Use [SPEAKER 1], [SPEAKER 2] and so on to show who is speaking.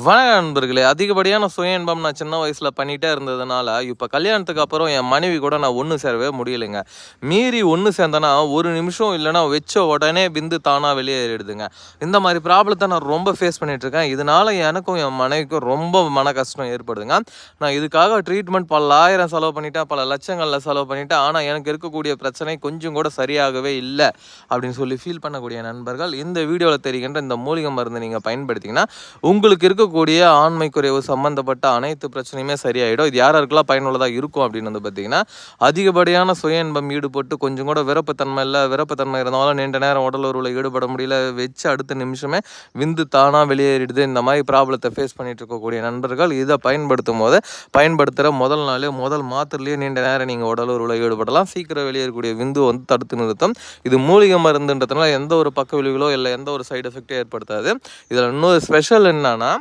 [SPEAKER 1] வணக்கம் நண்பர்களே. அதிகப்படியான சுய இன்பம் நான் சின்ன வயசில் பண்ணிகிட்டே இருந்ததுனால இப்போ கல்யாணத்துக்கு அப்புறம் என் மனைவி கூட நான் ஒன்று சேரவே முடியலைங்க. மீறி ஒன்று சேர்ந்தேன்னா ஒரு நிமிஷம் இல்லைன்னா வச்ச உடனே விந்து தானாக வெளியேறிடுதுங்க. இந்த மாதிரி ப்ராப்ளத்தை நான் ரொம்ப ஃபேஸ் பண்ணிகிட்ருக்கேன். இதனால் எனக்கும் என் மனைவிக்கும் ரொம்ப மன கஷ்டம் ஏற்படுதுங்க. நான் இதுக்காக ட்ரீட்மெண்ட் பல ஆயிரம் செலவு பண்ணிட்டேன், பல லட்சங்களில் செலவு பண்ணிட்டேன். ஆனால் எனக்கு இருக்கக்கூடிய பிரச்சனை கொஞ்சம் கூட சரியாகவே இல்லை அப்படின்னு சொல்லி ஃபீல் பண்ணக்கூடிய நண்பர்கள் இந்த வீடியோவில் தெரிகின்ற இந்த மூலிகை மருந்து நீங்கள் பயன்படுத்திங்கன்னா உங்களுக்கு இருக்கக்கூடிய ஆண்மை குறைவு சம்பந்தப்பட்ட அனைத்து பிரச்சனையுமே சரியாயிடும். இது யாருக்கெல்லாம் பயனுள்ளதாக இருக்கும் அப்படின்னு வந்து பார்த்தீங்கன்னா, அதிகப்படியான சுய இன்பம் ஈடுபட்டு கொஞ்சம் கூட விருப்பத்தன்மை இல்லை, விருப்பத்தன்மை இருந்தாலும் நீண்ட நேரம் உடல் உறவில் ஈடுபட முடியல, வச்சு அடுத்த நிமிஷமே விந்து தானாக வெளியேறிடுது. இந்த மாதிரி ப்ராப்ளத்தை ஃபேஸ் பண்ணிட்டு இருக்கக்கூடிய நண்பர்கள் இதை பயன்படுத்தும் போது பயன்படுத்துகிற முதல் நாளே முதல் மாத்திரையிலேயே நீண்ட நேரம் நீங்கள் உடல் உறவில் ஈடுபடலாம். சீக்கிரம் வெளியேறக்கூடிய விந்து வந்து தடுத்து நிறுத்தும். இது மூலிகை மருந்துன்றதுனால எந்த ஒரு பக்க விளைவுகளோ இல்லை எந்த ஒரு சைடு எஃபெக்டோ ஏற்படுத்தாது. இதில் இன்னொரு ஸ்பெஷல் என்னன்னா,